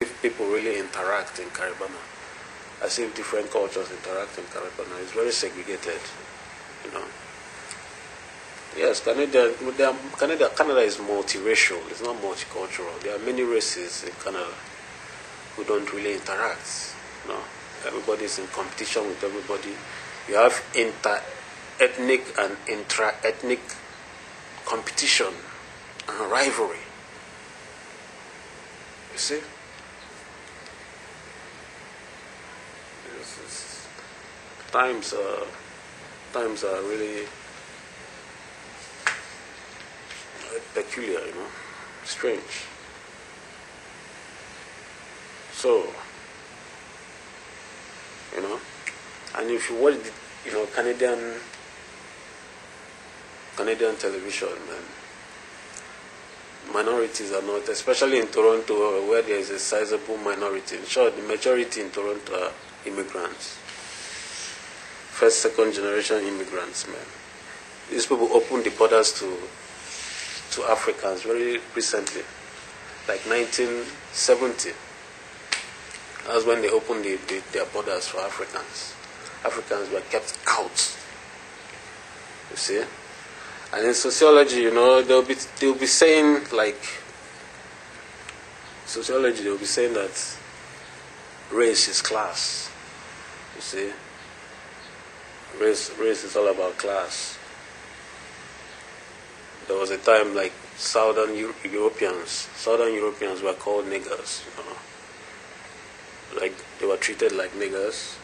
if people really interact in Caribana, as if different cultures interact in Caribana. It's very segregated, you know. Yes, Canada is multiracial. It's not multicultural. There are many races in Canada who don't really interact. You know, everybody's in competition with everybody. You have inter-ethnic and intra-ethnic competition and rivalry. You see? Times are really peculiar, you know, strange. So, you know, and if you watch the, you know, Canadian television, man, minorities are not, especially in Toronto, where there is a sizable minority. In short, the majority in Toronto are immigrants. First, second generation immigrants, man. These people opened the borders to Africans very recently, like 1970. That's when they opened their borders for Africans. Africans were kept out. You see? And in sociology, you know, they'll be saying, like, sociology, they'll be saying that race is class. You see? Race is all about class. There was a time like Southern Europeans were called niggers, you know. Like they were treated like niggers.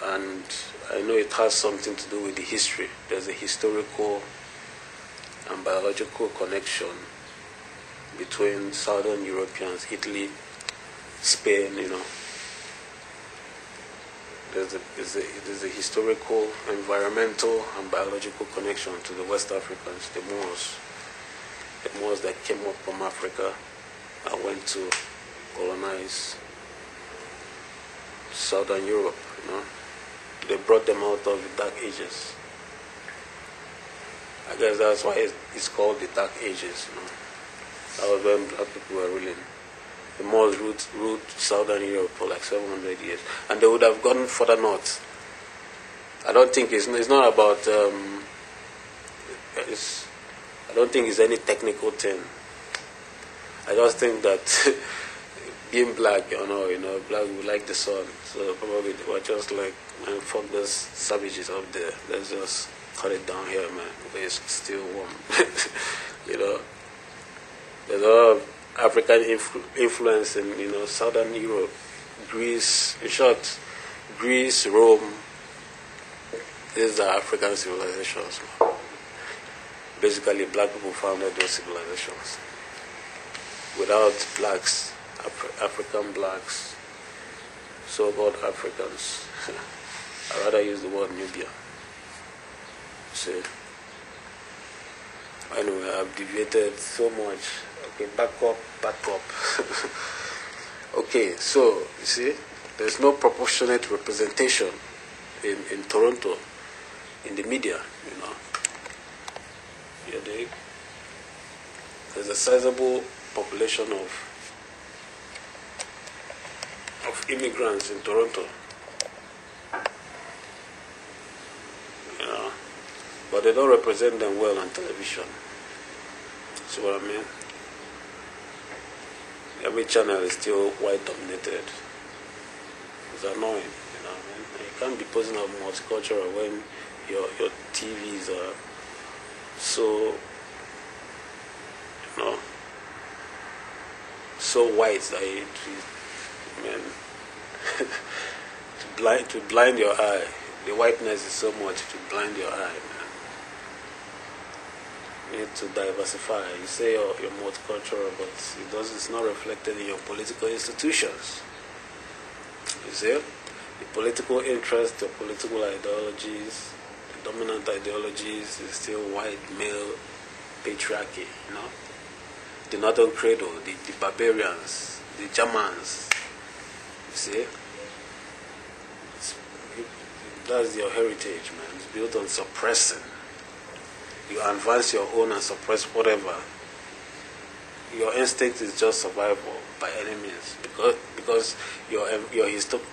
And I know it has something to do with the history. There's a historical and biological connection between Southern Europeans, Italy, Spain, you know. There's a historical, environmental, and biological connection to the West Africans, the Moors that came up from Africa and went to colonize Southern Europe, you know. They brought them out of the Dark Ages. I guess that's why it's called the Dark Ages, you know. That was when black people were ruling. The Moors ruled Southern Europe for like 700 years. And they would have gone further north. I don't think it's not about, I don't think it's any technical thing. I just think that being black, you know, black would like the sun. So probably they were just like, man, fuck those savages up there. Let's just cut it down here, man, where it's still warm. You know, there's a lot of African influence in, you know, Southern Europe, Greece, in short, Greece, Rome. These are African civilizations. Basically, black people founded those civilizations. Without blacks, African blacks, so-called Africans, I'd rather use the word Nubia. See? Anyway, I've deviated so much. Okay, back up. Okay, so, you see, there's no proportionate representation in Toronto, in the media, you know. There's a sizable population of immigrants in Toronto, you know, but they don't represent them well on television. See what I mean? Every channel is still white dominated. It's annoying, you know. I mean, you can't be posing up multicultural when your TVs are so, you know, so white that man, to blind your eye. The whiteness is so much to blind your eye, man. You need to diversify. You say you're multicultural, but it's not reflected in your political institutions. You see? The political interest, the political ideologies, the dominant ideologies is still white male patriarchy, you know? The Northern Credo, the barbarians, the Germans, you see? That's your heritage, man. It's built on suppressing. You advance your own and suppress whatever. your instinct is just survival by any means, because your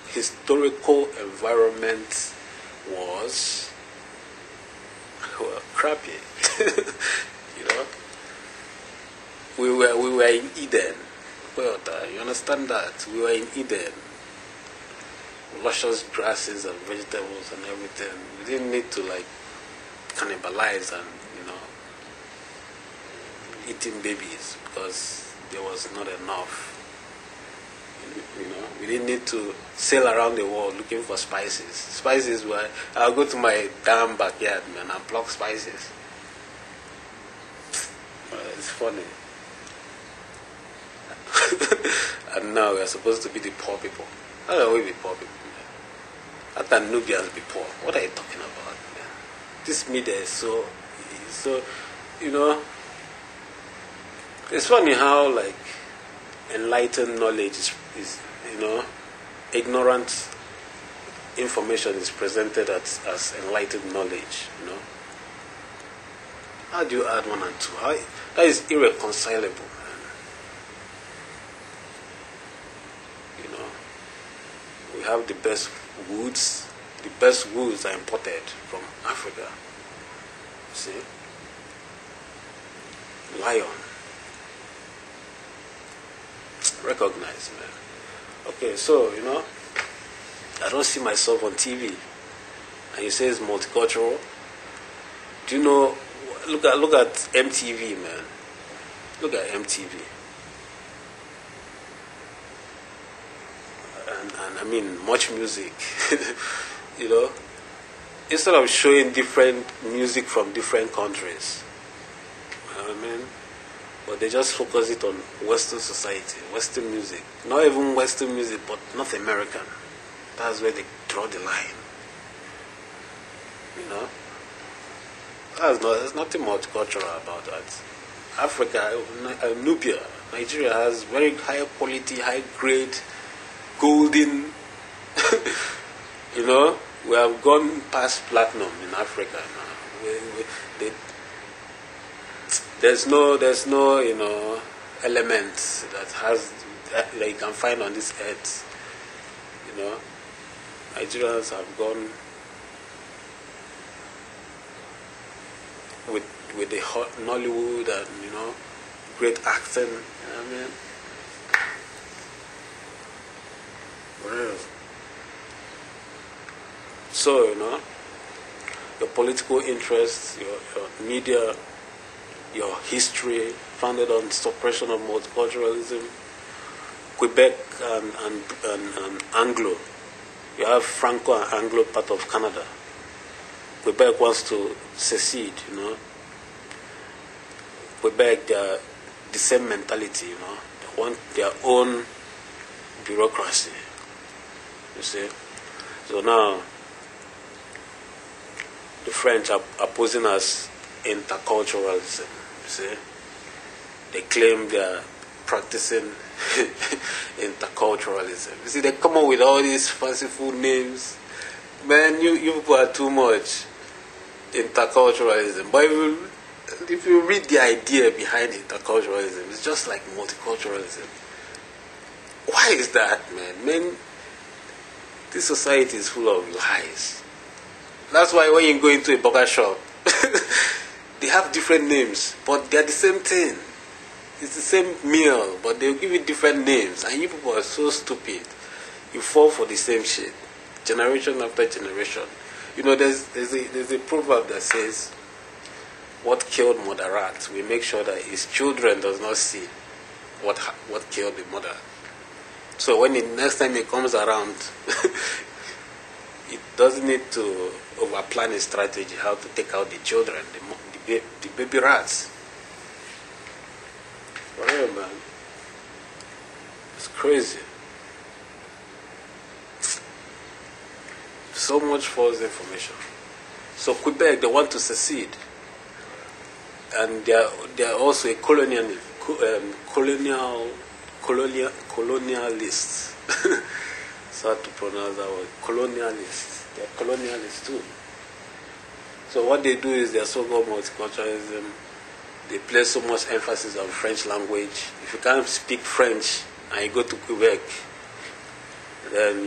historical environment was, well, crappy. You know, we were in Eden. Well, you understand that we were in Eden. Luscious grasses and vegetables and everything. We didn't need to like cannibalize and, you know, eating babies because there was not enough. You know, we didn't need to sail around the world looking for spices. Spices were, I'll go to my damn backyard, man, and pluck spices. It's funny. And now we're supposed to be the poor people. How are we be poor people, man? How can Nubians be poor? What are you talking about, man? This media is so, you know, it's funny how, like, enlightened knowledge is, you know, ignorant information is presented as enlightened knowledge, you know. How do you add 1 and 2? That is irreconcilable, man. You know, we have the best woods. The best woods are imported from Africa. See? Lion. Recognize, man. Okay, so, you know, I don't see myself on TV, and you say it's multicultural. Do you know? Look at MTV, man. Look at MTV. And I mean, much music. You know, instead of showing different music from different countries, you know what I mean? But they just focus it on Western society, Western music. Not even Western music, but North American. That's where they draw the line. You know? There's nothing multicultural about that. Africa, Nubia, Nigeria has very high quality, high grade, golden. You know? We have gone past platinum in Africa now. There's no you know, element that you can find on this earth. You know, Nigerians have gone with the hot Nollywood and, you know, great acting. You know what I mean? Whatever. So, you know, your political interests, your media, your history, founded on suppression of multiculturalism, Quebec and Anglo. You have Franco and Anglo part of Canada. Quebec wants to secede, you know. Quebec, they are the same mentality, you know. They want their own bureaucracy, you see. So now, the French are posing as interculturalism, you see. They claim they are practicing interculturalism. You see, they come up with all these fanciful names. Man, you people are too much. Interculturalism. But if you read the idea behind interculturalism, it's just like multiculturalism. Why is that, man? This society is full of lies. That's why when you go into a burger shop, they have different names, but they're the same thing. It's the same meal, but they'll give it different names. And you people are so stupid. You fall for the same shit, generation after generation. You know, there's a proverb that says, "What killed Mother Rat? We make sure that his children does not see what killed the mother." So when the next time it comes around, it doesn't need to overplan a strategy how to take out the children, the baby rats. Whatever, man. It's crazy. So much false information. So Quebec, they want to secede, and they are also a colonialist. It's hard to pronounce that word. Colonialists. They are colonialists too. So what they do is their so-called multiculturalism. they place so much emphasis on French language. If you can't speak French and you go to Quebec, then